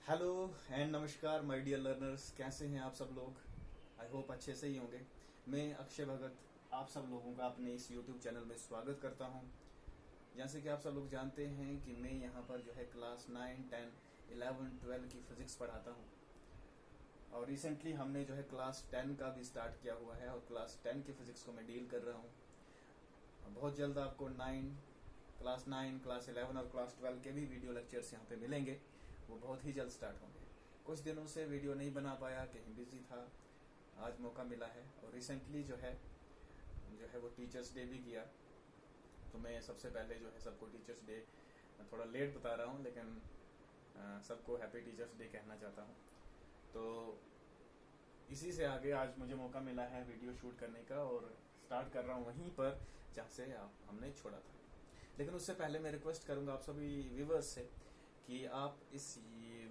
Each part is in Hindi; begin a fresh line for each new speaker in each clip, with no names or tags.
हेलो एंड नमस्कार माय डियर लर्नर्स, कैसे हैं आप सब लोग। आई होप अच्छे से ही होंगे। मैं अक्षय भगत आप सब लोगों का अपने इस यूट्यूब चैनल में स्वागत करता हूं। जैसे कि आप सब लोग जानते हैं कि मैं यहां पर जो है क्लास 9, 10, 11, 12 की फिजिक्स पढ़ाता हूं। और रिसेंटली हमने जो है क्लास 10 का भी स्टार्ट किया हुआ है और क्लास 10 की फिजिक्स को मैं डील कर रहा हूं। बहुत जल्द आपको क्लास 9, क्लास 11 और क्लास 12 के भी वीडियो लेक्चर्स यहाँ पे मिलेंगे। वो बहुत ही जल्द स्टार्ट होंगे। कुछ दिनों से वीडियो नहीं बना पाया, कहीं बिजी था। आज मौका मिला है और रिसेंटली जो है वो टीचर्स डे भी किया। तो मैं सबसे पहले जो है सबको टीचर्स डे थोड़ा लेट बता रहा हूँ, लेकिन सबको हैप्पी टीचर्स डे कहना चाहता हूँ। तो इसी से आगे आज मुझे मौका मिला है वीडियो शूट करने का और स्टार्ट कर रहा हूँ वहीं पर जहाँ से हमने छोड़ा था। लेकिन उससे पहले मैं रिक्वेस्ट करूंगा आप सभी व्यूवर्स से कि आप इस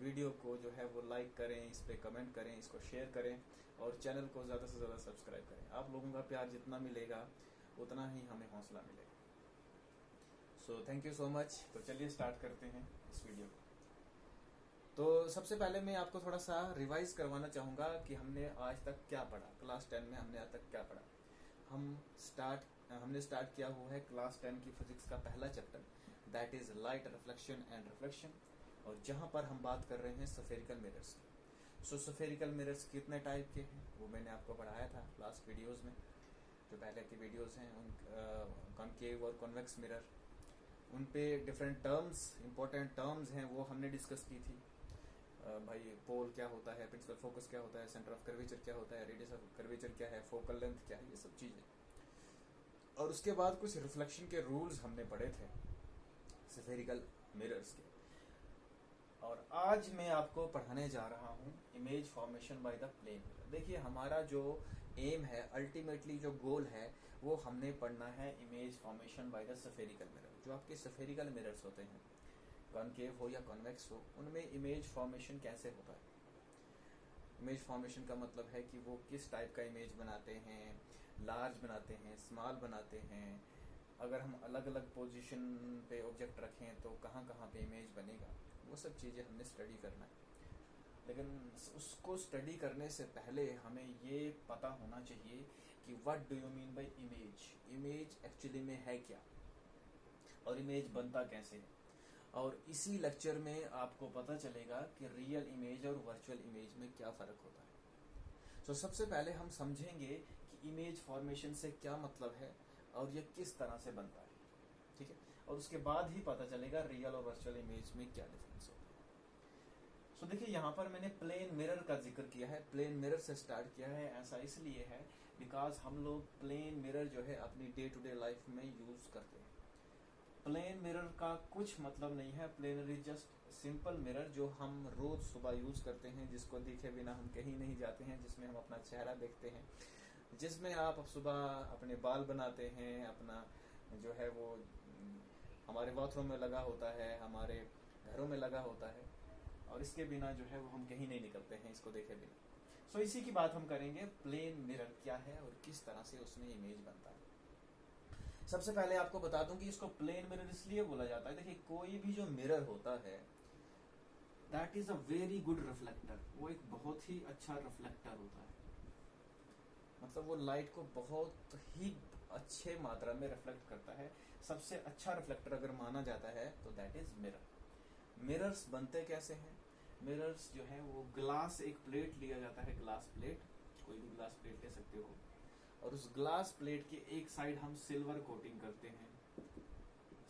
वीडियो को जो है वो लाइक करें, इस पे कमेंट करें, इसको शेयर करें और चैनल को ज़्यादा से ज़्यादा सब्सक्राइब करें। आप लोगों का प्यार जितना मिलेगा उतना ही हमें हौसला मिलेगा। So thank you so much. तो चलिए स्टार्ट करते हैं इस वीडियो को। तो सबसे पहले मैं आपको थोड़ा सा रिवाइज करवाना चाहूँगा कि हमने आज तक क्या पढ़ा। क्लास 10 में हमने आज तक क्या पढ़ा। हमने स्टार्ट किया हुआ है क्लास 10 की फिजिक्स का पहला chapter, that is light reflection and reflection. और जहां पर हम बात कर रहे हैं स्फेरिकल मिरर्स की। सो स्फेरिकल मिरर्स कितने टाइप के हैं वो मैंने आपको पढ़ाया था लास्ट वीडियोस में। जो पहले की वीडियोस हैं उन कॉनकेव और कॉन्वेक्स मिरर, उन पे डिफरेंट टर्म्स, इंपॉर्टेंट टर्म्स हैं वो हमने डिस्कस की थी। भाई पोल क्या होता है, प्रिंसिपल फोकस क्या होता है, सेंटर ऑफ कर्वेचर क्या होता है, रेडियस ऑफ कर्वेचर क्या है, फोकल लेंथ क्या है, ये सब चीजें। और उसके बाद कुछ रिफ्लेक्शन के रूल्स हमने पढ़े थे स्फेरिकल मिरर्स के। और आज मैं आपको पढ़ाने जा रहा हूं image formation by the plane mirror. देखिए हमारा जो एम है, अल्टीमेटली जो गोल है, वो हमने पढ़ना है image formation by the spherical mirror. जो आपके स्फेरिकल मिरर्स होते हैं, कॉनकेव हो या कॉन्वेक्स हो, उनमें इमेज फॉर्मेशन कैसे होता है। इमेज फॉर्मेशन का मतलब है कि वो किस टाइप का इमेज बनाते हैं, लार्ज बनाते हैं, स्मॉल बनाते हैं। अगर हम अलग अलग पोजीशन पे ऑब्जेक्ट रखें तो कहाँ कहाँ पे इमेज बनेगा, वो सब चीज़ें हमने स्टडी करना है। लेकिन उसको स्टडी करने से पहले हमें ये पता होना चाहिए कि what do you mean by image. Image actually में है क्या और इमेज बनता कैसे है। और इसी लेक्चर में आपको पता चलेगा कि रियल इमेज और वर्चुअल इमेज में क्या फर्क होता है। तो सबसे पहले हम समझेंगे कि इमेज फॉर्मेशन से क्या मतलब है और ये किस तरह से बनता है, ठीक है। और उसके बाद ही पता चलेगा रियल और वर्चुअल इमेज में क्या डिफरेंस होता है। सो देखिए यहाँ पर मैंने प्लेन मिरर का जिक्र किया है, प्लेन मिरर से स्टार्ट किया है। ऐसा इसलिए है बिकॉज हम लोग प्लेन मिरर जो है अपनी डे टू डे लाइफ में यूज करते हैं। प्लेन मिरर का कुछ मतलब नहीं है। Plane is just simple mirror जो हम रोज सुबह यूज करते हैं, जिसको देखे बिना हम कहीं नहीं जाते हैं, जिसमें हम अपना चेहरा देखते हैं, जिसमें आप सुबह अपने बाल बनाते हैं, अपना जो है वो हमारे बाथरूम में लगा होता है, हमारे घरों में लगा होता है। और इसके बिना जो है वो हम कहीं नहीं निकलते हैं इसको देखे बिना। सो इसी की बात हम करेंगे, प्लेन मिरर क्या है और किस तरह से उसमें इमेज बनता है। सबसे पहले आपको बता दूं कि इसको प्लेन मिरर इसलिए बोला जाता है। देखिए कोई भी जो मिरर होता है that is a very good reflector. वो एक बहुत ही अच्छा रिफ्लेक्टर होता है, मतलब वो लाइट को बहुत ही अच्छे मात्रा में रिफ्लेक्ट करता है। सबसे अच्छा रिफ्लेक्टर अगर माना जाता है तो दैट इज मिरर। मिरर्स बनते कैसे हैं। मिरर्स जो है वो ग्लास, एक प्लेट लिया जाता है, ग्लास प्लेट, कोई भी ग्लास प्लेट ले सकते हो। और उस ग्लास प्लेट के एक साइड हम सिल्वर कोटिंग करते हैं,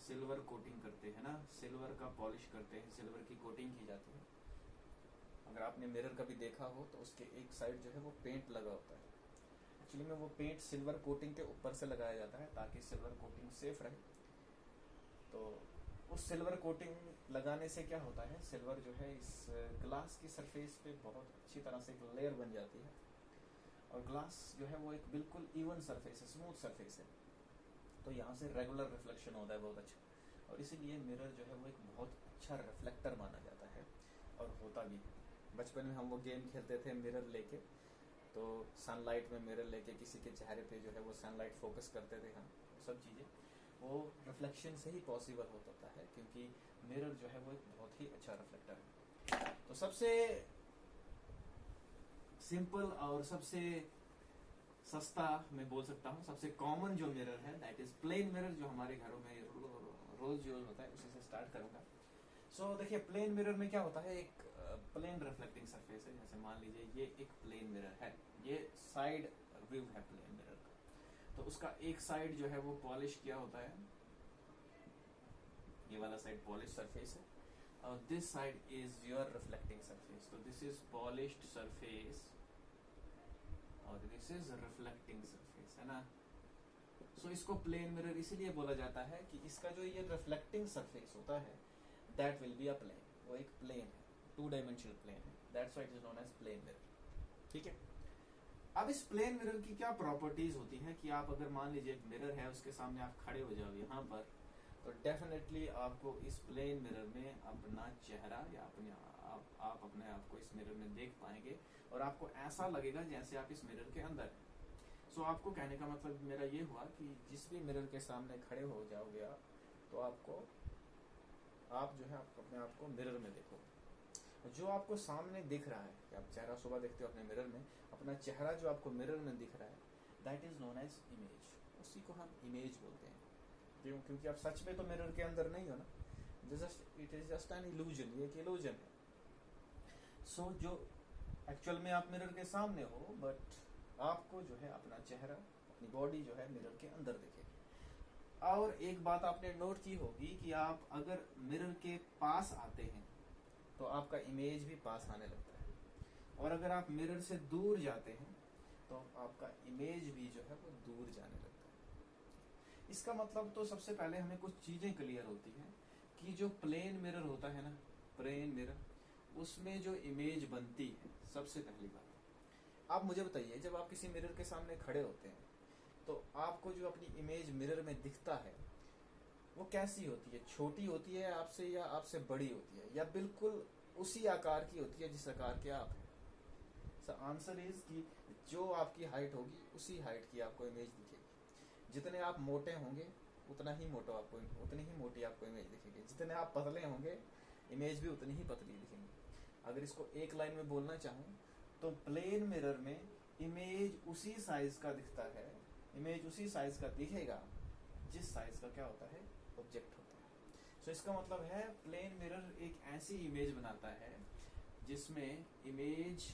सिल्वर कोटिंग करते हैं ना, सिल्वर का पॉलिश करते हैं, सिल्वर की कोटिंग की जाती है। अगर आपने मिरर कभी देखा हो तो उसके एक साइड जो है वो पेंट लगा होता है। एक्चुअली में वो पेंट सिल्वर कोटिंग के ऊपर से लगाया जाता है ताकि सिल्वर कोटिंग सेफ रहे। तो उस सिल्वर कोटिंग लगाने से क्या होता है, सिल्वर जो है इस ग्लास की सरफेस पे बहुत अच्छी तरह से एक लेयर बन जाती है। और ग्लास जो है वो एक बिल्कुल इवन सरफेस है, स्मूथ सरफेस है। तो यहाँ से रेगुलर रिफ्लेक्शन होता है बहुत अच्छा। और इसीलिए मिरर जो है वो एक बहुत अच्छा रिफ्लेक्टर माना जाता है और होता भी है। बचपन में हम वो गेम खेलते थे मिरर लेके, तो सनलाइट में मिरर लेके किसी के चेहरे पे जो है वो सनलाइट फोकस करते थे हम। सब चीज़ें वो रिफ्लेक्शन से ही पॉसिबल होता है, क्योंकि मिरर जो है वो एक बहुत ही अच्छा रिफ्लेक्टर है। तो सबसे सिंपल और सबसे सस्ता मैं बोल सकता हूँ, सबसे कॉमन जो मिरर है दैट इज प्लेन मिरर, जो हमारे घरों में रोज यूज होता है, उसी से स्टार्ट करूंगा। सो देखिए प्लेन मिरर में क्या होता है, एक प्लेन रिफ्लेक्टिंग सरफेस है। जैसे मान लीजिए ये एक प्लेन मिरर है, ये साइड व्यू है प्लेन मिरर का, तो उसका एक साइड जो है वो पॉलिश किया होता है, ये वाला साइड पॉलिश सरफेस है, और this side is your reflecting surface. तो दिस इज पॉलिश्ड सरफेस और दिस इज रिफ्लेक्टिंग सरफेस, है ना। सो इसको प्लेन मिरर इसीलिए बोला जाता है कि इसका जो ये रिफ्लेक्टिंग सरफेस होता है that will be a plane, वो एक प्लेन है, 2 डायमेंशनल प्लेन है, that's why it is known as plane mirror. ठीक है, अब इस प्लेन मिरर की क्या प्रॉपर्टीज होती हैं कि आप अगर मान लीजिए एक मिरर है, उसके सामने आप खड़े हो जाओ यहाँ पर, तो डेफिनेटली आपको इस प्लेन मिरर में अपना चेहरा या आप अपने आप को इस मिरर में देख पाएंगे, और आपको ऐसा लगेगा जैसे आप इस मिरर के अंदर हैं। सो आपको कहने का मतलब मेरा ये हुआ कि जिस भी मिरर के सामने खड़े हो जाओगे आप, तो आप जो है अपने आप को मिरर में देखोगे। जो आपको सामने दिख रहा है, कि आप चेहरा सुबह देखते हो अपने मिरर में, अपना चेहरा जो आपको मिरर में दिख रहा है that is known as image, उसी को हम इमेज बोलते हैं। क्यों? क्योंकि आप सच में तो मिरर के अंदर नहीं हो ना, it is just an illusion, ये एक इल्यूजन है। सो जो एक्चुअल में आप मिरर के सामने हो, बट आपको जो है अपना चेहरा, अपनी बॉडी जो है मिरर के अंदर दिखेगी। और एक बात आपने नोट की होगी कि आप अगर मिरर के पास आते हैं तो आपका इमेज भी पास आने लगता है, और अगर आप मिरर से दूर जाते हैं तो आपका इमेज भी जो है वो दूर जाने लगता है। इसका मतलब तो सबसे पहले हमें कुछ चीजें क्लियर होती हैं कि जो प्लेन मिरर होता है ना, प्लेन मिरर, उसमें जो इमेज बनती है, सबसे पहली बात आप मुझे बताइए, जब आप किसी मिरर के सामने खड़े होते हैं तो आपको जो अपनी इमेज मिरर में दिखता है वो कैसी होती है? छोटी होती है आपसे, या आपसे बड़ी होती है, या बिल्कुल उसी आकार की होती है जिस आकार के आप हैं? सो आंसर इज कि जो आपकी हाइट होगी उसी हाइट की आपको इमेज दिखेगी। जितने आप मोटे होंगे उतनी ही मोटी आपको इमेज दिखेगी। जितने आप पतले होंगे इमेज भी उतनी ही पतली दिखेंगी। अगर इसको एक लाइन में बोलना चाहूँ तो प्लेन मिरर में इमेज उसी साइज का दिखता है, इमेज उसी साइज का दिखेगा जिस साइज का क्या होता है, ऑब्जेक्ट होता है। सो इसका मतलब है प्लेन मिरर एक ऐसी इमेज बनाता है जिसमें image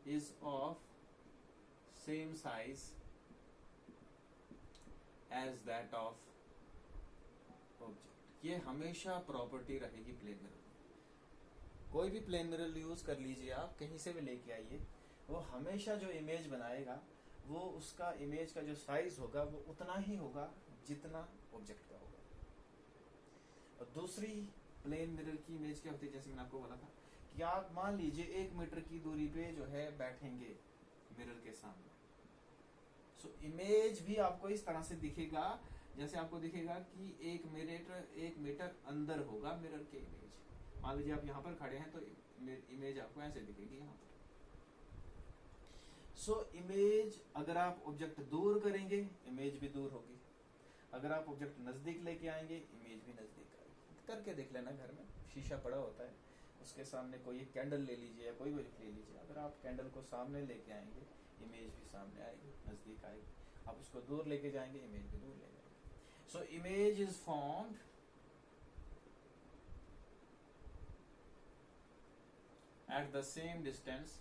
is of same size as that of object. ये हमेशा प्रॉपर्टी रहेगी प्लेन मिरर। कोई भी प्लेन मिरर यूज कर लीजिए, आप कहीं से भी लेके आइए, वो हमेशा जो इमेज बनाएगा वो उसका इमेज का जो साइज होगा वो उतना ही होगा जितना ऑब्जेक्ट का होगा। और दूसरी प्लेन मिरर की इमेज क्या होती है, जैसे मैंने आपको बोला था कि आप मान लीजिए 1 मीटर की दूरी पे जो है बैठेंगे मिरर के सामने, सो इमेज भी आपको इस तरह से दिखेगा जैसे आपको दिखेगा कि 1 मीटर अंदर होगा मिरर के इमेज। मान लीजिए आप यहाँ पर खड़े हैं तो इमेज आपको ऐसे दिखेगी यहाँ पर। सो इमेज अगर आप ऑब्जेक्ट दूर करेंगे इमेज भी दूर होगी, अगर आप ऑब्जेक्ट नजदीक लेके आएंगे इमेज भी नजदीक आएगी। करके देख लेना, घर में शीशा पड़ा होता है, उसके सामने कोई एक कैंडल ले लीजिए या कोई भी ले लीजिए, अगर आप कैंडल को सामने लेके आएंगे इमेज भी सामने आएगी, नजदीक आएगी। आप उसको दूर लेके जाएंगे इमेज भी दूर ले जाएगी। So image is formed at the same distance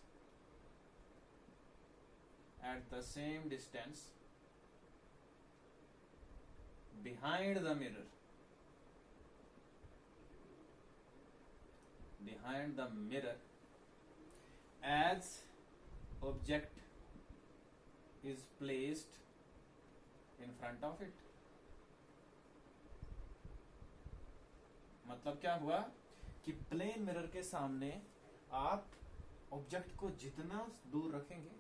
behind the mirror as object is placed in front of it। मतलब क्या हुआ कि प्लेन मिरर के सामने आप ऑब्जेक्ट को जितना दूर रखेंगे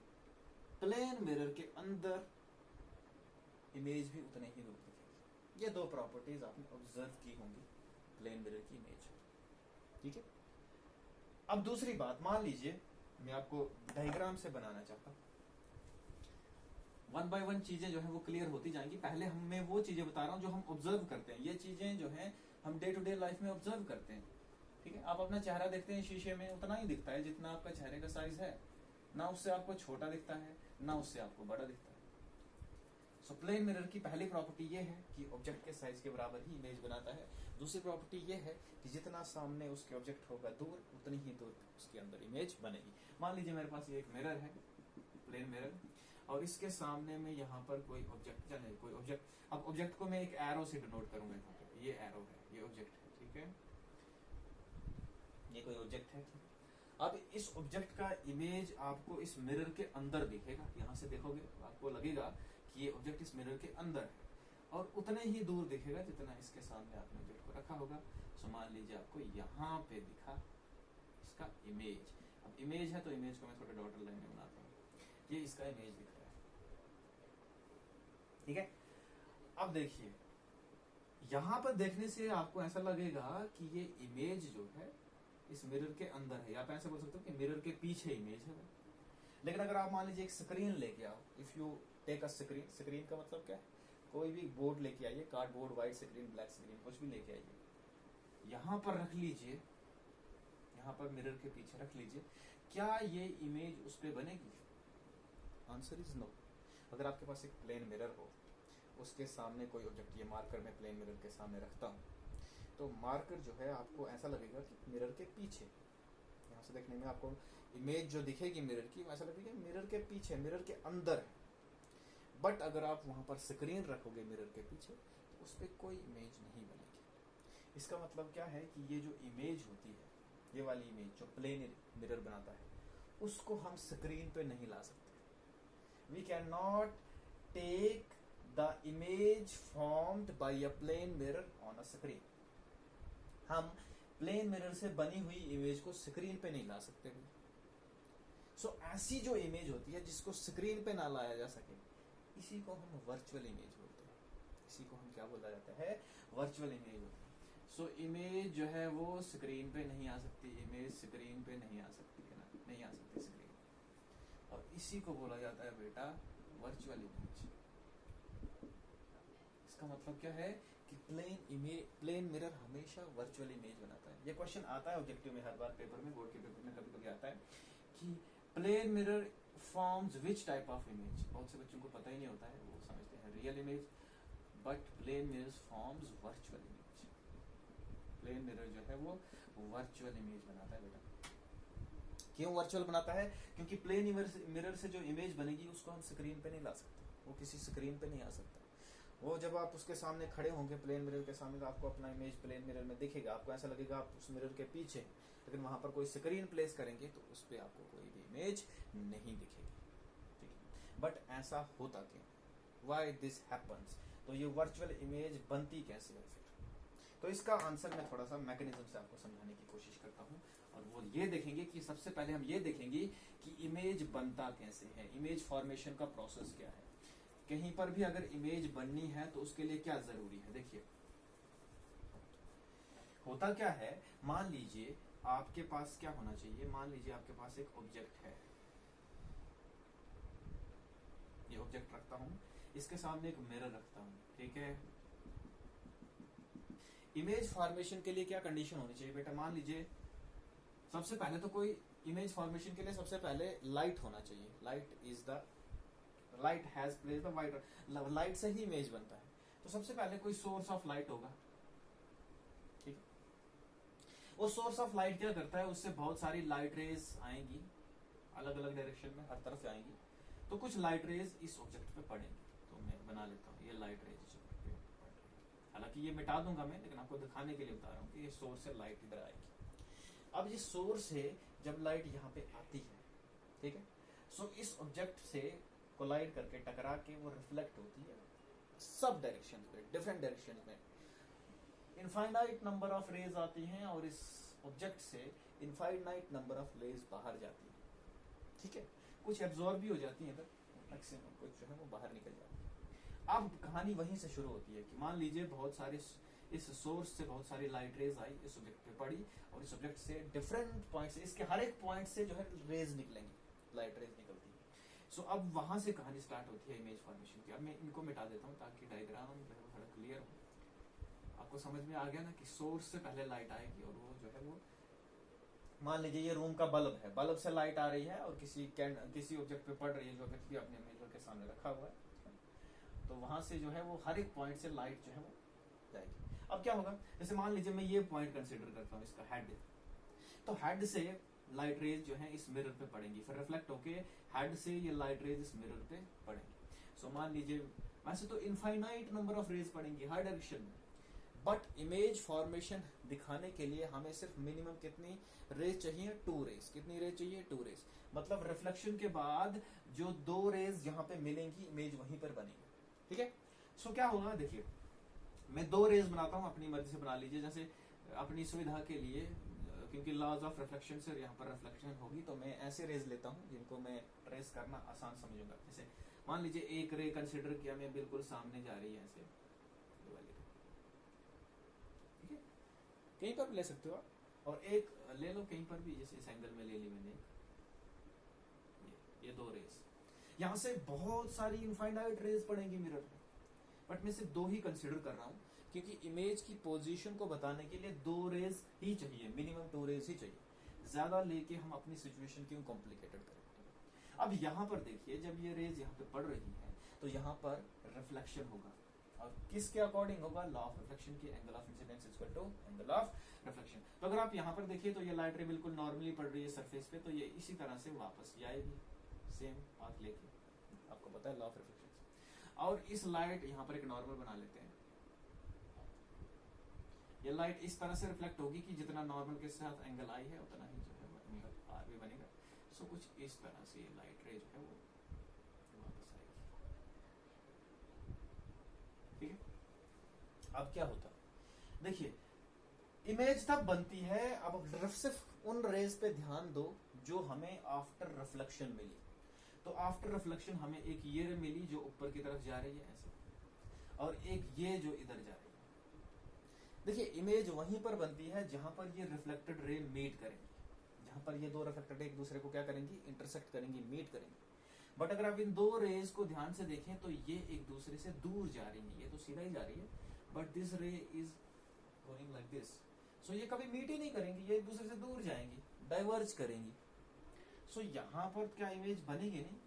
प्लेन मिरर के अंदर इमेज भी उतने ही दूर दिखेगी। ये 2 प्रॉपर्टीज आपने ऑब्जर्व की होंगी प्लेन मिरर की इमेज। ठीक है, अब दूसरी बात, मान लीजिए मैं आपको डायग्राम से बनाना चाहता हूं। 1 बाय 1 चीजें जो है वो क्लियर होती जाएंगी। पहले मैं वो चीजें बता रहा हूं जो हम ऑब्जर्व करते हैं। ये चीजें जो है हम डे टू डे लाइफ में ऑब्जर्व करते हैं। ठीक है, आप अपना चेहरा देखते हैं शीशे में, उतना ही दिखता है जितना आपका चेहरे का साइज है, ना उससे आपको छोटा दिखता है ना उससे आपको बड़ा दिखता है। सो प्लेन मिरर की पहली प्रॉपर्टी ये है कि ऑब्जेक्ट के साइज के बराबर ही इमेज बनाता है। दूसरी प्रॉपर्टी ये है कि जितना सामने उसके ऑब्जेक्ट होगा दूर, उतनी ही दूर उसके अंदर इमेज बनेगी। मान लीजिए मेरे पास ये एक मिरर है, प्लेन मिरर, और इसके सामने में यहाँ पर कोई ऑब्जेक्ट या नहीं कोई ऑब्जेक्ट, अब ऑब्जेक्ट को मैं एक एरो से डिनोट करूंगा। यहाँ पे ये एरो है, ये ऑब्जेक्ट है, ठीक है, ये कोई ऑब्जेक्ट है। अब इस ऑब्जेक्ट का इमेज आपको इस मिरर के अंदर दिखेगा। यहाँ से देखोगे आपको लगेगा कि ये ऑब्जेक्ट इस मिरर के अंदर है, और उतने ही दूर दिखेगा जितना इसके सामने आपने ऑब्जेक्ट को रखा होगा। सो मान लीजिए आपको यहाँ पे दिखा इसका इमेज। अब इमेज है तो इमेज को मैं थोड़े डॉटेड लाइन में बनाता हूँ, ये इसका इमेज दिख रहा है, ठीक है। अब देखिए यहाँ पर देखने से आपको ऐसा लगेगा कि ये इमेज जो है इस मिरर के अंदर है, या आप ऐसे बोल सकते हो कि मिरर के पीछे इमेज है। लेकिन अगर आप मान लीजिए एक स्क्रीन लेके आओ, if you take a screen, screen का मतलब क्या है, कोई भी बोर्ड लेके आइए, cardboard, white screen, black screen, कुछ भी लेके आइए, यहाँ पर रख लीजिए, यहाँ पर मिरर के पीछे रख लीजिए, क्या ये इमेज उस पर बनेगी? Answer is no. अगर आपके पास एक प्लेन मिरर हो, उसके सामने कोई ऑब्जेक्ट, ये मार्कर मैं प्लेन मिरर के सामने रखता हूँ, तो मार्कर जो है आपको ऐसा लगेगा कि मिरर के पीछे, यहाँ से देखने में आपको इमेज जो दिखेगी मिरर की, ऐसा लगेगा मिरर के पीछे, मिरर के अंदर है। बट अगर आप वहां पर स्क्रीन रखोगे मिरर के पीछे, तो उस पर कोई इमेज नहीं बनेगी। इसका मतलब क्या है कि ये जो इमेज होती है, ये वाली इमेज जो प्लेन मिरर बनाता है, उसको हम स्क्रीन पे नहीं ला सकते। We can not take the image formed by a plane mirror on a screen. हम प्लेन मिरर से बनी हुई इमेज को स्क्रीन पे नहीं ला सकते। सो ऐसी जो इमेज होती है जिसको स्क्रीन पे ना लाया जा सके, इसी को हम वर्चुअल इमेज बोलते हैं। इसी को हम क्या बोला जाता है? वर्चुअल इमेज होता है। सो इमेज जो है वो स्क्रीन पे नहीं आ सकती, इमेज स्क्रीन पे नहीं आ सकती है ना, नहीं आ सकती स्क्रीन, और इसी को बोला जाता है बेटा वर्चुअल इमेज। इसका मतलब क्या है कि प्लेन मिरर हमेशा वर्चुअल इमेज बनाता है। ये क्वेश्चन आता है ऑब्जेक्टिव में हर बार, पेपर में, बोर्ड के पेपर में कभी कभी आता है कि plane mirror forms which type of image. बहुत से बच्चों को पता ही नहीं होता है, वो समझते हैं real image, but plane mirror forms virtual image. Plane mirror जो है वो वर्चुअल इमेज बनाता है बेटा। क्यों वर्चुअल बनाता है? क्योंकि प्लेन मिरर से जो इमेज बनेगी उसको हम स्क्रीन पे नहीं ला सकते, वो किसी स्क्रीन पे नहीं आ सकता। वो जब आप उसके सामने खड़े होंगे प्लेन मिरर के सामने, तो आपको अपना इमेज प्लेन मिरर में दिखेगा, आपको ऐसा लगेगा आप उस मिरर के पीछे। लेकिन वहां पर कोई स्क्रीन प्लेस करेंगे तो उस पर आपको कोई भी इमेज नहीं दिखेगी, ठीक है। बट ऐसा होता क्यों? Why this happens? तो ये वर्चुअल इमेज बनती कैसे है फिर? तो इसका आंसर मैं थोड़ा सा मैकेनिज्म से आपको समझाने की कोशिश करता हूँ, और वो ये देखेंगे कि सबसे पहले हम ये देखेंगे कि इमेज बनता कैसे है, इमेज फॉर्मेशन का प्रोसेस क्या है। कहीं पर भी अगर इमेज बननी है तो उसके लिए क्या जरूरी है? देखिए होता क्या है, मान लीजिए आपके पास क्या होना चाहिए, मान लीजिए आपके पास एक ऑब्जेक्ट है, ये ऑब्जेक्ट रखता हूं, इसके सामने एक मिरर रखता हूं, ठीक है। इमेज फॉर्मेशन के लिए क्या कंडीशन होनी चाहिए बेटा? मान लीजिए सबसे पहले तो कोई इमेज फॉर्मेशन के लिए सबसे पहले लाइट होना चाहिए। Light has place the white, light से ही इमेज बनता है। तो सबसे पहले कोई सोर्स ऑफ लाइट होगा, ठीक है। वो सोर्स ऑफ लाइट क्या करता है, उससे बहुत सारी लाइट रेज आएंगी, अलग अलग डायरेक्शन में हर तरफ आएंगी। तो कुछ लाइट रेज इस ऑब्जेक्ट पे पड़ेंगी, तो मैं बना लेता हूँ ये लाइट रेज इस ऑब्जेक्ट पे पड़ रही है। हालांकि ये मिटा दूंगा मैं, लेकिन आपको दिखाने के लिए बता रहा हूँ कि ये सोर्स से लाइट इधर आएगी। अब ये सोर्स से जब लाइट यहाँ पे आती है, ठीक है, सो इस ऑब्जेक्ट से कोलाइड करके, टकरा के वो रिफ्लेक्ट होती है सब डायरेक्शन पे, डिफरेंट डायरेक्शन में। इनफाइनाइट नंबर ऑफ रेज आती हैं और इस ऑब्जेक्ट से इनफाइनाइट नंबर ऑफ रेज बाहर जाती है, ठीक है। कुछ एब्जॉर्ब भी हो जाती है, मैक्सिमम कुछ जो है वो बाहर निकल जाती है। अब कहानी वहीं से शुरू होती है कि मान लीजिए बहुत सारे इस सोर्स से बहुत सारी लाइट रेज आई, इस ऑब्जेक्ट पे पड़ी, और इस ऑब्जेक्ट से डिफरेंट पॉइंट से, इसके हर एक पॉइंट से जो है रेज निकलेंगी, लाइट रेज निकलती है। सो अब वहां से कहानी स्टार्ट होती है इमेज फॉर्मेशन की। अब मैं इनको मिटा देता हूँ ताकि डायग्राम जो है थोड़ा क्लियर हो। आपको समझ में आ गया ना कि सोर्स से पहले लाइट आएगी और वो जो है वो मान लीजिए ये रूम का बल्ब है, बल्ब से लाइट आ रही है और किसी ऑब्जेक्ट पे पड़ रही है, जो ऑब्जेक्ट भी अपने मिरर के सामने रखा हुआ है, तो वहां से जो है वो हर एक पॉइंट से लाइट जो है वो जाएगी। अब क्या होगा, जैसे मान लीजिए मैं ये पॉइंट कंसिडर करता हूँ, इसका हेड, तो हेड से लाइट रेज जो है इस मिरर पे पड़ेंगी, फिर रिफ्लेक्ट होके हेड से ये लाइट रेज इस मिरर पे पड़ेंगी। सो मान लीजिए वैसे तो इनफाइनाइट नंबर ऑफ रेज पड़ेंगी हर डायरेक्शन में, बट इमेज फॉर्मेशन दिखाने के लिए हमें सिर्फ मिनिमम कितनी रेज चाहिए, 2 रेज। कितनी रेज चाहिए, 2 रेज। मतलब रिफ्लेक्शन के बाद जो 2 रेज यहाँ पे मिलेंगी, इमेज वहीं पर बनेगी। ठीक है, सो क्या होगा, देखिए मैं 2 रेज बनाता हूँ, अपनी मर्जी से बना लीजिए, जैसे अपनी सुविधा के लिए, क्योंकि लॉज ऑफ रिफ्लेक्शन से यहाँ पर रिफ्लेक्शन होगी, तो मैं ऐसे रेज लेता हूँ जिनको मैं ट्रेस करना आसान समझूंगा। जैसे मान लीजिए एक रे कंसिडर किया मैं, बिल्कुल सामने जा रही है ऐसे, ठीक है, कहीं पर भी ले सकते हो आप, और एक ले लो कहीं पर भी, जैसे इस एंगल में ले ली मैंने ये 2 रेज, यहाँ से बहुत सारी इनफाइनाइट रेज पड़ेंगी मिरर में, बट मैं सिर्फ 2 ही कंसिडर कर रहा हूँ, क्योंकि इमेज की पोजीशन को बताने के लिए 2 रेज ही चाहिए, मिनिमम 2 रेज ही चाहिए, ज्यादा लेके हम अपनी सिचुएशन क्यों कॉम्प्लिकेटेड करें। अब यहाँ पर देखिए, जब ये रेज यहाँ पे पड़ रही है तो यहाँ पर रिफ्लेक्शन होगा, और किसके अकॉर्डिंग होगा, लॉ ऑफ रिफ्लेक्शन के, angle of incidence equal to angle of reflection. तो अगर आप यहाँ पर देखिए तो ये लाइट रे बिल्कुल नॉर्मली पड़ रही है सरफेस पे, तो ये इसी तरह से वापस आएगी, सेम पाथ लेके, आपको पता है लॉ ऑफ रिफ्लेक्शन। और इस लाइट यहाँ पर एक नॉर्मल बना लेते हैं, ये लाइट इस तरह से रिफ्लेक्ट होगी कि जितना नॉर्मल के साथ एंगल आई है उतना ही जो है वो एंगल आर भी बनेगा। सो कुछ इस तरह से ये लाइट रे जो है वो वापस आएगी। ठीक है, अब क्या होता है, देखिए इमेज तब बनती है, अब सिर्फ उन रेज पे ध्यान दो जो हमें आफ्टर रिफ्लेक्शन मिली। तो आफ्टर रिफ्लेक्शन हमें एक ये रे मिली जो ऊपर की तरफ जा रही है ऐसे, और एक ये जो इधर जा रही है। देखिए इमेज वहीं पर बनती है जहां पर ये रिफ्लेक्टेड रे मीट करेंगी, जहां पर ये 2 रिफ्लेक्टेड एक दूसरे को क्या करेंगी, इंटरसेक्ट करेंगी, मीट करेंगी। बट अगर आप इन 2 रेज को ध्यान से देखें तो ये एक दूसरे से दूर जा रही है, ये तो सीधा ही जा रही है, बट दिस रे इज गोइंग लाइक दिस। सो ये कभी मीट ही नहीं करेंगी, ये एक दूसरे से दूर जाएंगी, डाइवर्ज करेंगी। सो यहाँ पर क्या इमेज बनेगी, नहीं?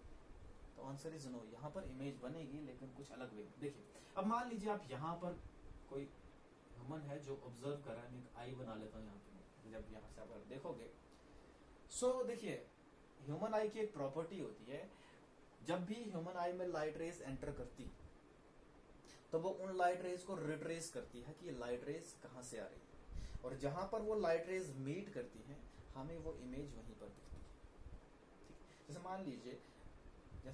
तो आंसर इज नो, यहाँ पर इमेज बनेगी लेकिन कुछ अलग वे। देखिए अब मान लीजिए आप यहाँ पर कोई ह्यूमन है जो ऑब्जर्व कर रहा है, मैं एक आई बना लेता हूँ यहाँ पे, जब यहाँ से आप देखोगे। सो देखिए ह्यूमन आई की एक प्रॉपर्टी होती है, जब भी ह्यूमन आई में लाइट रेज एंटर करती तो वो उन लाइट रेज को रिट्रेस करती है कि ये लाइट रेज कहाँ से आ रही है, और जहां पर वो लाइट रेज मीट करती है हमें वो इमेज वहीं पर दिखती है। ठीक, जैसे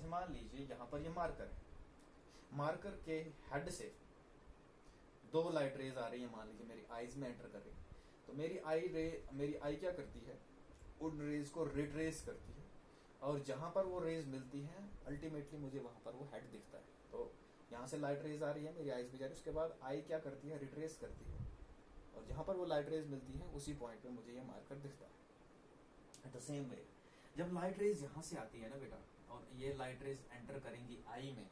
मान लीजिए यहाँ पर ये मार्कर है, मार्कर के हेड से 2 लाइट रेज आ रही है, मान लीजिए मेरी आईज में एंटर कर रही है, तो मेरी आई क्या करती है, उन रेज को रिट्रेस करती है, और जहां पर वो रेज मिलती है अल्टीमेटली मुझे वहां पर वो हेड दिखता है। तो यहाँ से लाइट रेज आ रही है, मेरी आईज भी जा रही है, उसके बाद आई क्या करती है, रिट्रेस करती है, और जहां पर वो लाइट रेज मिलती है उसी पॉइंट पे मुझे ये मार्कर दिखता है। एट द सेम वे जब लाइट रेज यहाँ से आती है ना बेटा, और ये लाइट रेज एंटर करेंगी आई में,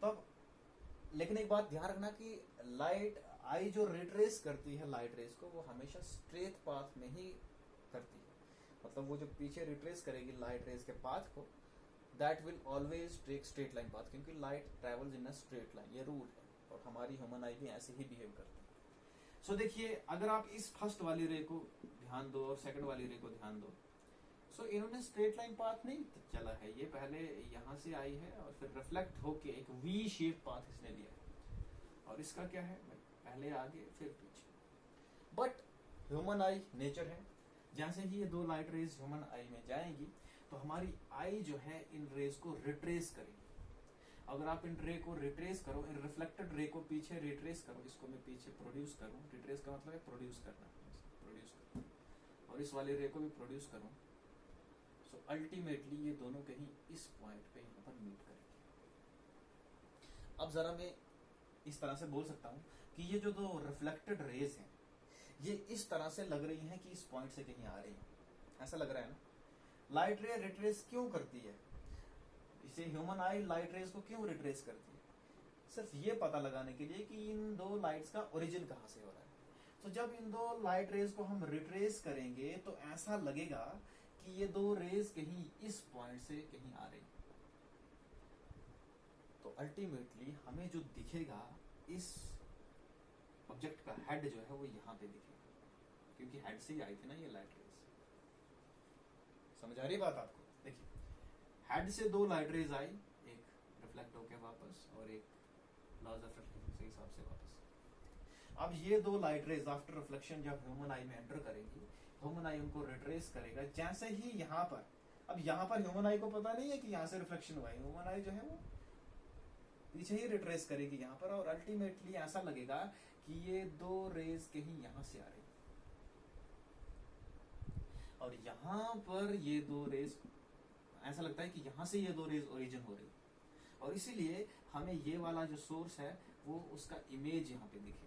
तब लेकिन एक बात ध्यान रखना कि लाइट आई जो रिट्रेस करती है लाइट रेज को, वो हमेशा स्ट्रेट पाथ में ही करती है। मतलब वो जो पीछे रिट्रेस करेगी लाइट रेज के पाथ को, that will always take straight line path, क्योंकि light travels in a straight line, ये रूल है, और हमारी ह्यूमन आई भी ऐसे ही बिहेव करती है। सो देखिए अगर आप इस फर्स्ट वाली रे को ध्यान दो और सेकंड वाली रे को ध्यान दो, सो इन्होंने स्ट्रेट लाइन पाथ नहीं चला है, ये पहले यहाँ से आई है और फिर रिफ्लेक्ट होके एक वी शेप पाथ इसने लिया है, और इसका क्या है, पहले आगे फिर पीछे। बट ह्यूमन आई नेचर है, जैसे ही ये 2 लाइट रेज ह्यूमन आई में जाएंगी तो हमारी आई जो है इन रेज को रिट्रेस करेगी। अगर आप इन रे को रिट्रेस करो, इन रिफ्लेक्टेड रे को पीछे रिट्रेस करो, इसको मैं पीछे प्रोड्यूस करूं, रिट्रेस का मतलब है प्रोड्यूस करना, प्रोड्यूस करूं, और इस वाले रे को भी प्रोड्यूस करूं, सो अल्टीमेटली ये दोनों कहीं इस पॉइंट पे यहाँ पर मीट करेंगे। अब जरा मैं इस तरह से बोल सकता हूँ कि ये जो 2 रिफ्लेक्टेड रेज हैं ये इस तरह से लग रही हैं कि इस पॉइंट से कहीं आ रही हैं, ऐसा लग रहा है ना। लाइट रे रिट्रेस क्यों करती है, इसे ह्यूमन आई लाइट रेज को क्यों रिट्रेस करती है, सिर्फ ये पता लगाने के लिए कि इन 2 लाइट्स का ओरिजिन कहाँ से हो रहा है। तो जब इन दो लाइट रेज को हम रिट्रेस करेंगे तो ऐसा लगेगा कि ये दो रेज कहीं इस पॉइंट से कहीं आ रही। तो अल्टीमेटली हमें जो दिखेगा, इस ऑब्जेक्ट का हेड जो है वो यहाँ पे दिखेगा, क्योंकि हेड से ही आई थी ना ये लाइट रेज। समझ आ रही बात आपको? देखिए, हेड से दो लाइट रेज आई, एक रिफ्लेक्ट होके वापस और एक लॉज ऑफ रिफ्लेक्शन के हिसाब से वापस। अब ये दो लाइट रेज आफ्टर रिफ्लेक्शन जब ह्यूमन आई में एंटर करेंगी, ह्यूमन आई उनको रिट्रेस करेगा। जैसे ही यहाँ पर, अब यहाँ पर ह्यूमन आई को पता नहीं है कि यहाँ से रिफ्लेक्शन हुआ है, ह्यूमन आई जो है वो पीछे ही रिट्रेस करेगी यहाँ पर, और अल्टीमेटली ऐसा लगेगा कि ये दो रेज कहीं यहाँ से आ रही और यहाँ पर ये दो रेज, ऐसा लगता है कि यहाँ से ये दो रेज ओरिजिन हो रही, और इसीलिए हमें ये वाला जो सोर्स है वो उसका इमेज यहाँ पे दिखेगा।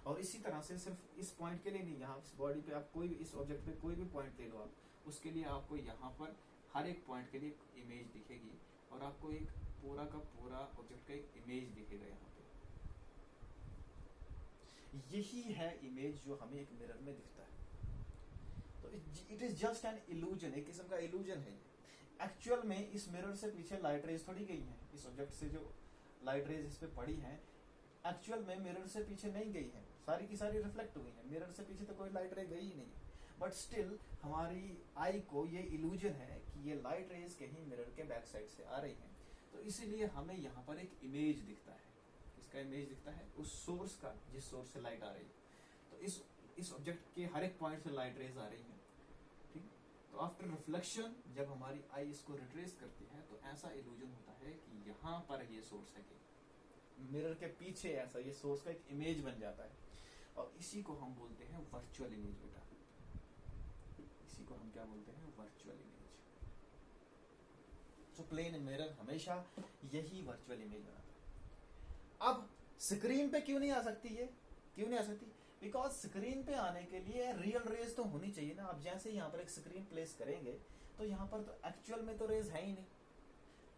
और इसी तरह से सिर्फ इस पॉइंट के लिए नहीं, यहाँ इस बॉडी पे आप कोई भी, इस ऑब्जेक्ट पे कोई भी पॉइंट ले लो आप, उसके लिए आपको यहाँ पर हर एक पॉइंट के लिए एक इमेज दिखेगी, और आपको एक पूरा का पूरा ऑब्जेक्ट का एक इमेज दिखेगा यहाँ पे। यही है इमेज जो हमें एक मिरर में दिखता है। तो it is just an illusion, एक किस्म का इल्यूजन है ये। एक्चुअल में इस मिरर से पीछे लाइट रेज थोड़ी गई है, इस ऑब्जेक्ट से जो लाइट रेज इस पे पड़ी है एक्चुअल में मिरर से पीछे नहीं गई है, सारी की सारी रिफ्लेक्ट हुई है, मिरर से पीछे तो कोई लाइट रे गई ही नहीं। बट स्टिल हमारी आई को ये इल्यूजन है कि ये लाइट रेज कहीं मिरर के बैक साइड से आ रही है, तो इसीलिए हमें यहाँ पर एक इमेज दिखता है। इसका इमेज दिखता है उस सोर्स का, जिस सोर्स से लाइट आ रही है। तो इस ऑब्जेक्ट के हर एक पॉइंट से लाइट रेज आ रही है, ठीक। तो आफ्टर रिफ्लेक्शन जब हमारी आई इसको रिट्रेस करती है तो ऐसा इल्यूजन होता है कि यहाँ पर ये सोर्स है, कि मिरर के पीछे ऐसा ये सोर्स का एक इमेज बन जाता है, और इसी को हम बोलते हैं वर्चुअल इमेज। बेटा, इसी को हम क्या बोलते हैं? Virtual image. तो प्लेन मिरर हमेशा यही वर्चुअल इमेज बनाता है। अब स्क्रीन पे क्यों नहीं आ सकती ये? क्यों नहीं आ सकती? बिकॉज स्क्रीन पे आने के लिए रियल रेज तो होनी चाहिए ना। आप जैसे यहाँ पर एक स्क्रीन प्लेस करेंगे तो यहाँ पर तो एक्चुअल में तो रेज है ही नहीं,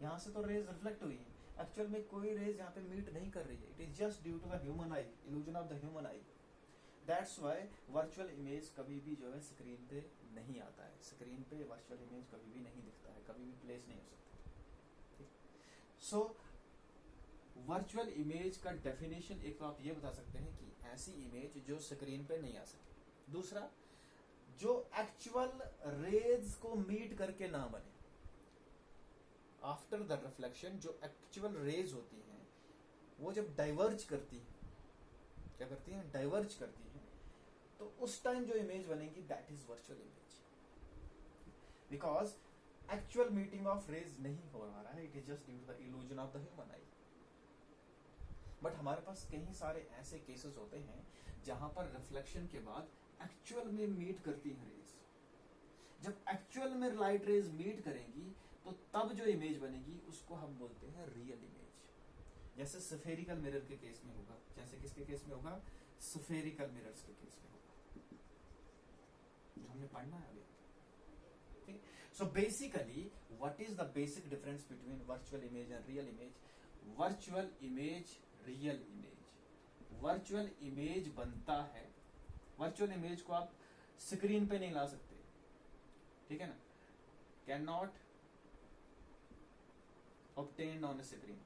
यहाँ से तो रेज रिफ्लेक्ट हुई है, एक्चुअल में कोई रेज यहाँ पे मीट नहीं कर रही है। It is just due to the human eye, illusion of the human eye. That's why virtual image कभी भी जो है स्क्रीन पे नहीं आता है। स्क्रीन पे वर्चुअल इमेज कभी भी नहीं दिखता है, कभी भी प्लेस नहीं हो सकता। सो वर्चुअल इमेज का डेफिनेशन एक तो आप ये बता सकते हैं कि ऐसी इमेज जो स्क्रीन पे नहीं आ सके। दूसरा, जो एक्चुअल रेज को मीट करके ना बने। आफ्टर द रिफ्लेक्शन जो एक्चुअल रेज होती हैं वो जब डाइवर्ज करती हैं, क्या करती हैं? डाइवर्ज करती हैं, तो उस टाइम जो इमेज बनेगी that is virtual image. Because actual meeting of rays नहीं हो रहा है, it is just due to the illusion of the human eye. But हमारे पास कई सारे ऐसे केसेस होते हैं जहां पर रिफ्लेक्शन के बाद एक्चुअल में मीट करती है रेज। जब एक्चुअल में लाइट रेज मीट करेंगी तो तब जो इमेज बनेगी उसको हम बोलते हैं रियल इमेज। जैसे स्फेरिकल मिरर के केस में होगा। जैसे किसके केस में होगा? स्फेरिकल मिरर्स के केस में होगा, जो हमने पढ़ना है अभी। ठीक। So basically what is the basic difference between virtual image and real image? Virtual image, real image. Virtual image बनता है, वर्चुअल इमेज को आप स्क्रीन पे नहीं ला सकते, ठीक है ना? Can not obtain on screen,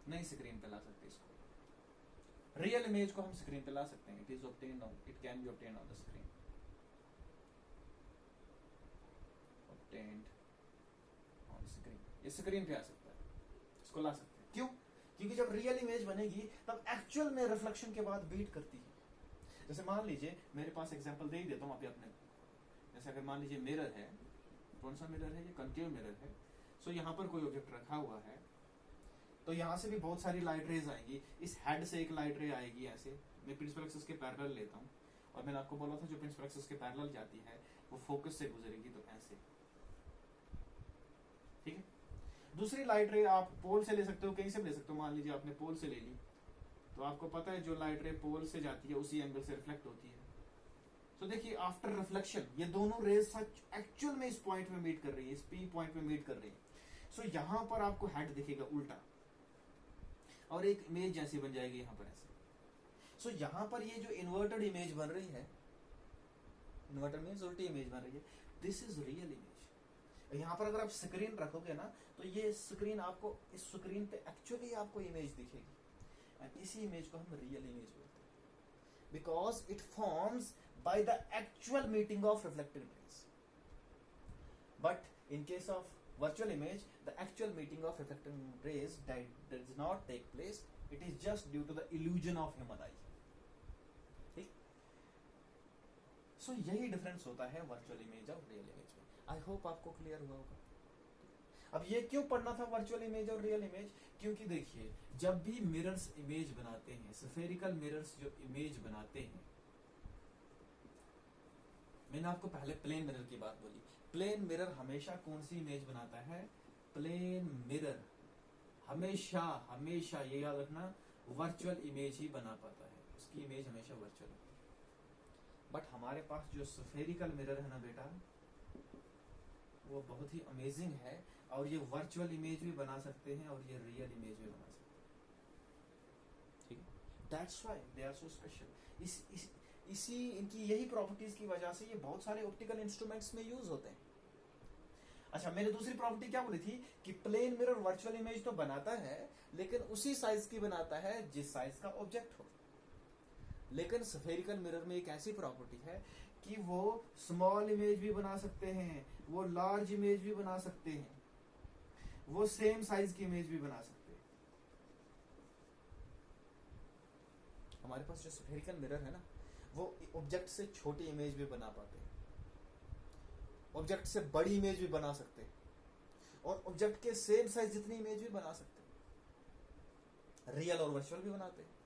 नहीं स्क्रीन पे ला सकते इसको। रियल इमेज को हम स्क्रीन पे ला सकते हैं। It is obtain on, it can be obtain on the screen, obtained on screen. ये स्क्रीन पे आ सकता है, इसको ला सकते हैं। क्यों? क्योंकि जब रियल इमेज बनेगी तब एक्चुअल में रिफ्लेक्शन के बाद बीट करती है। जैसे मान लीजिए, मेरे पास एग्जांपल दे ही देता हूं अभी अपने। जैसे अगर मान लीजिए मिरर है, कौन सा मिरर है? ये कनकेव मिरर है। सो यहाँ पर कोई ऑब्जेक्ट रखा हुआ है, तो यहाँ से भी बहुत सारी लाइट रेज आएंगी। इस हेड से एक लाइट रे आएगी ऐसे, मैं प्रिंसिपल एक्सिस के पैरेलल लेता हूँ, और मैंने आपको बोला था जो प्रिंसिपल एक्सिस के पैरेलल जाती है वो फोकस से गुजरेगी, तो ऐसे, ठीक है। दूसरी लाइट रे आप पोल से ले सकते हो, कहीं से भी ले सकते हो। मान लीजिए आपने पोल से ले ली, तो आपको पता है जो लाइट रे पोल से जाती है उसी एंगल से रिफ्लेक्ट होती है। तो देखिए आफ्टर रिफ्लेक्शन ये दोनों रेज सच एक्चुअल में इस पॉइंट में मीट कर रही है, इस पी पॉइंट में मीट कर रही है। सो यहां पर आपको हेड दिखेगा उल्टा, और एक इमेज जैसी बन जाएगी यहाँ पर ऐसे। सो यहाँ पर ये जो इन्वर्टेड इमेज बन रही है, इन्वर्टेड मीन्स उल्टी इमेज बन रही है, दिस इज रियल इमेज। यहाँ पर अगर आप स्क्रीन रखोगे ना तो ये स्क्रीन आपको, इस स्क्रीन पे एक्चुअली आपको इमेज दिखेगी, एंड इसी इमेज को हम रियल इमेज बोलते हैं, because it forms by the actual meeting of reflected raise. But in case of virtual image, the actual meeting of reflecting rays does not take place. It is just due to the illusion of human eye. ठीक? So यही डिफरेंस होता है वर्चुअल इमेज और रियल इमेज में। आई होप आपको क्लियर हुआ होगा। अब ये क्यों पढ़ना था वर्चुअल इमेज और रियल इमेज? क्योंकि देखिए, जब भी मिरर्स इमेज बनाते हैं, स्फेरिकल मिरर्स जो इमेज बनाते हैं, मैंने आपको पहले प्लेन मिरर की बात बोली। प्लेन मिरर हमेशा कौन सी इमेज बनाता है? प्लेन मिरर हमेशा हमेशा ये याद रखना, वर्चुअल इमेज ही बना पाता है, उसकी इमेज हमेशा वर्चुअल होती है। बट हमारे पास जो स्फेरिकल मिरर है ना बेटा, वो बहुत ही अमेजिंग है, और ये वर्चुअल इमेज भी बना सकते हैं और ये रियल इमेज भी बना सकते हैं। ठीक है, that's why they are so special. इसी इनकी यही प्रॉपर्टीज की वजह से ये बहुत सारे ऑप्टिकल इंस्ट्रूमेंट्स में यूज होते हैं। अच्छा, मैंने दूसरी प्रॉपर्टी क्या बोली थी कि प्लेन मिरर वर्चुअल इमेज तो बनाता है, लेकिन उसी साइज की बनाता है जिस साइज का ऑब्जेक्ट हो। लेकिन स्फेरिकल मिरर में एक ऐसी प्रॉपर्टी है कि वो स्मॉल इमेज भी बना सकते हैं, वो लार्ज इमेज भी बना सकते हैं, वो सेम साइज की इमेज भी बना सकते हैं। हमारे पास जो स्फेरिकल मिरर है ना, वो ऑब्जेक्ट से छोटी इमेज भी बना पाते हैं, ऑब्जेक्ट से बड़ी इमेज भी बना सकते हैं, और ऑब्जेक्ट के सेम साइज जितनी इमेज भी बना सकते हैं, रियल और वर्चुअल भी बनाते हैं।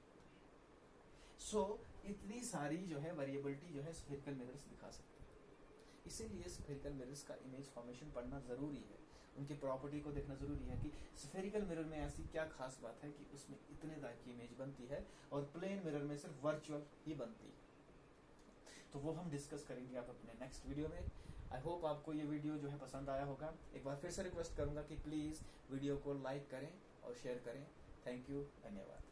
सो इतनी सारी जो है वेरिएबिलिटी जो है स्फेरिकल मिरर्स दिखा सकते हैं। इसीलिए स्फेरिकल मिरर्स का इमेज फॉर्मेशन पढ़ना जरूरी है, उनकी प्रॉपर्टी को देखना जरूरी है कि स्फेरिकल मिरर में ऐसी क्या खास बात है कि उसमें इतने टाइप की इमेज बनती है और प्लेन मिरर में सिर्फ वर्चुअल ही बनती है। तो वो हम डिस्कस करेंगे आप अपने नेक्स्ट वीडियो में। आई होप आपको ये वीडियो जो है पसंद आया होगा। एक बार फिर से रिक्वेस्ट करूंगा कि प्लीज वीडियो को लाइक करें और शेयर करें। थैंक यू, धन्यवाद।